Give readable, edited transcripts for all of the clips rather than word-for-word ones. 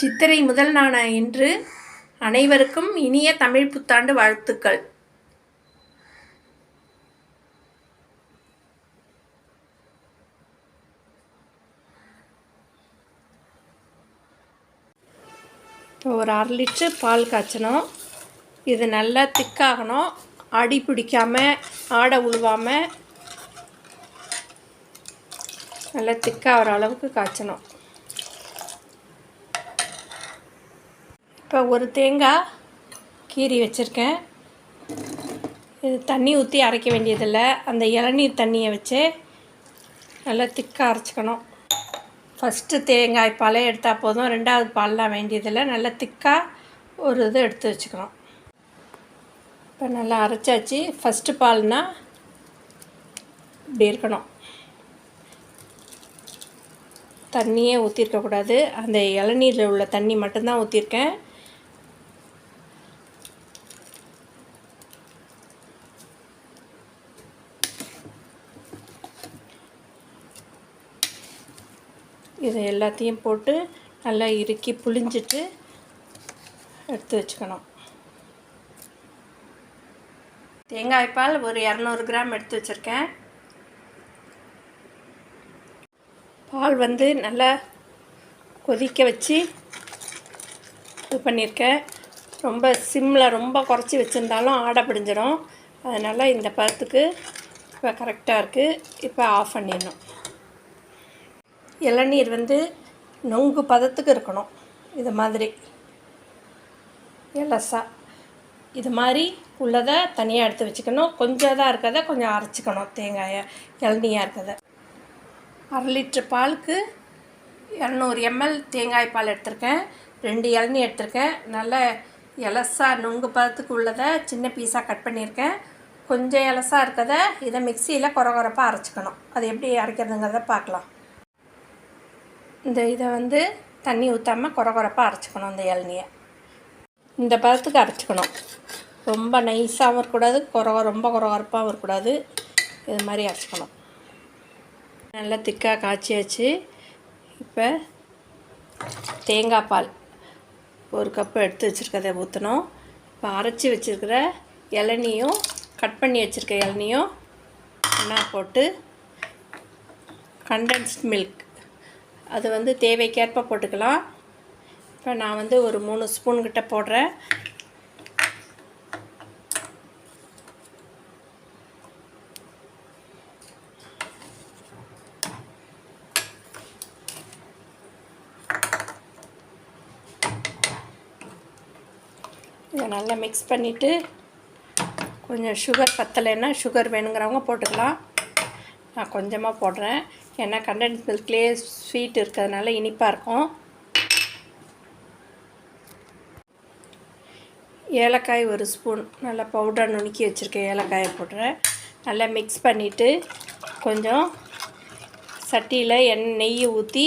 சித்திரை முதல் நாள் இன்று அனைவருக்கும் இனிய தமிழ் புத்தாண்டு வாழ்த்துக்கள். இப்போ ஒரு 1/2 லிட்டர் பால் காய்ச்சணும். இது நல்லா திக்காகணும். அடி பிடிக்காமல் ஆடை உழுவாமல் நல்லா திக்காகிற அளவுக்கு காய்ச்சணும். இப்போ ஒரு தேங்காய் கீறி வச்சுருக்கேன். இது தண்ணி ஊற்றி அரைக்க வேண்டியதில்லை. அந்த இளநீர் தண்ணியை வச்சு நல்லா திக்காக அரைச்சிக்கணும். ஃபஸ்ட்டு தேங்காய் பாலே எடுத்தால் போதும், 2வது பால்லாம் வேண்டியதில்லை. நல்லா திக்காக ஒரு இது எடுத்து வச்சுக்கணும். இப்போ நல்லா அரைச்சாச்சு. ஃபஸ்ட்டு பால்னால் இப்படி இருக்கணும். தண்ணியே ஊற்றிருக்கக்கூடாது. அந்த இளநீரில் உள்ள தண்ணி மட்டும்தான் ஊற்றிருக்கேன். இதை எல்லாத்தையும் போட்டு நல்லா இறுக்கி புழிஞ்சிட்டு எடுத்து வச்சுக்கணும். தேங்காய் பால் ஒரு 200 கிராம் எடுத்து வச்சுருக்கேன். பால் நல்லா கொதிக்க வச்சு இது பண்ணியிருக்கேன். ரொம்ப சிம்மில் ரொம்ப குறைச்சி வச்சுருந்தாலும் ஆடை பிடிஞ்சிடும். அதனால் இந்த பதத்துக்கு இப்போ கரெக்டாக இருக்குது. இப்போ ஆஃப் பண்ணிடணும். இளநீர் நொங்கு பதத்துக்கு இருக்கணும். இது மாதிரி எலசா இது மாதிரி உள்ளதை தனியாக எடுத்து வச்சுக்கணும். கொஞ்சம் தான் இருக்கிறத கொஞ்சம் அரைச்சிக்கணும். தேங்காயை இளநியாக இருக்கிறத 1/2 லிட்டர் பாலுக்கு 200 ml தேங்காய் பால் எடுத்திருக்கேன். 2 இளநீ எடுத்திருக்கேன். நல்ல எலசா நொங்கு பதத்துக்கு உள்ளதை சின்ன பீஸாக கட் பண்ணியிருக்கேன். கொஞ்சம் எலசா இருக்கிறத இதை மிக்சியில் குறப்பாக அரைச்சிக்கணும். அது எப்படி அரைக்கிறதுங்கிறத பார்க்கலாம். இதை தண்ணி ஊற்றாமல் குறப்பாக அரைச்சிக்கணும். இந்த இளநியை இந்த பதத்துக்கு அரைச்சிக்கணும். ரொம்ப நைஸாகவும் இருக்கக்கூடாது, ரொம்ப குறப்பாகவும் இருக்கக்கூடாது. இது மாதிரி அரைச்சிக்கணும். நல்லா திக்காக காய்ச்சியாச்சு. இப்போ தேங்காய் பால் 1 கப்பு எடுத்து வச்சுருக்கதை ஊற்றணும். இப்போ அரைச்சி வச்சுருக்கிற இளநியும் கட் பண்ணி வச்சுருக்க இளநியும் ஒன்றா போட்டு கண்டென்ஸ்ட் மில்க் அது தேவைக்கேற்ப போட்டுக்கலாம். இப்போ நான் ஒரு 3 ஸ்பூன் கிட்ட போடுறேன். இதை நல்லா மிக்ஸ் பண்ணிவிட்டு கொஞ்சம் சுகர் பத்தலைன்னா சுகர் வேணுங்கிறவங்க போட்டுக்கலாம். நான் கொஞ்சமாக போடுறேன். ஏன்னா கண்டென்ஸ் மில்க்லேயே ஸ்வீட் இருக்கிறதுனால இனிப்பாக இருக்கும். ஏலக்காய் 1 ஸ்பூன் நல்லா பவுடர் நுணுக்கி வச்சுருக்கேன். ஏலக்காயை போடுறேன். நல்லா மிக்ஸ் பண்ணிவிட்டு கொஞ்சம் சட்டியில் நெய் ஊற்றி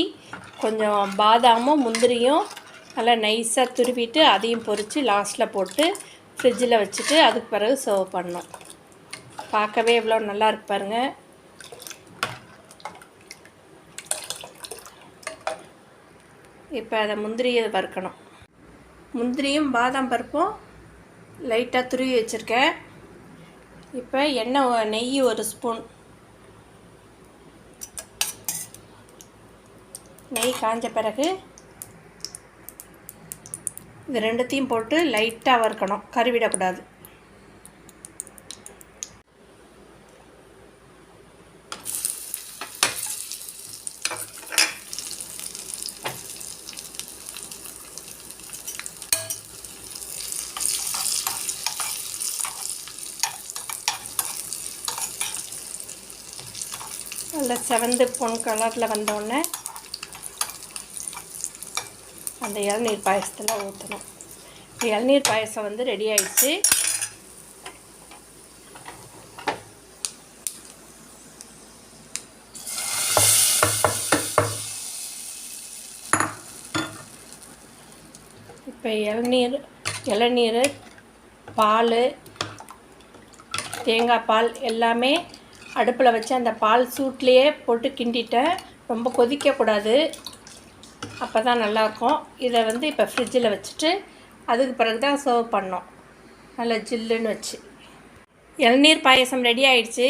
கொஞ்சம் பாதாமும் முந்திரியும் நல்லா நைஸாக துருவிட்டு அதையும் பொரித்து லாஸ்ட்டில் போட்டு ஃப்ரிட்ஜில் வச்சுட்டு அதுக்கு பிறகு சர்வ் பண்ணணும். பார்க்கவே எவ்வளோ நல்லா இருக்கு பாருங்கள். இப்போ அதை முந்திரியை வறுக்கணும். முந்திரியும் பாதாம் பருப்பும் லைட்டாக துருவி வச்சுருக்கேன். இப்போ நெய் 1 ஸ்பூன். நெய் காஞ்ச பிறகு இது 2த்தையும் போட்டு லைட்டாக வறுக்கணும். கருவிடக்கூடாது. நல்லா செவந்து பொன் கலரில் வந்தோடனே அந்த இளநீர் பாயசத்தில் ஊற்றணும். இளநீர் பாயசம் ரெடி ஆயிடுச்சு. இப்போ இளநீர் பால் தேங்காய் பால் எல்லாமே அடுப்பில் வச்சு அந்த பால் சூட்லேயே போட்டு கிண்டிட்டேன். ரொம்ப கொதிக்கக்கூடாது. அப்போ தான் நல்லாயிருக்கும். இதை வந்து இப்போ ஃப்ரிட்ஜில் வச்சுட்டு அதுக்கு பிறகு தான் சர்வ் பண்ணோம், நல்லா ஜில்லுன்னு வச்சு. இளநீர் பாயசம் ரெடி ஆயிடுச்சு.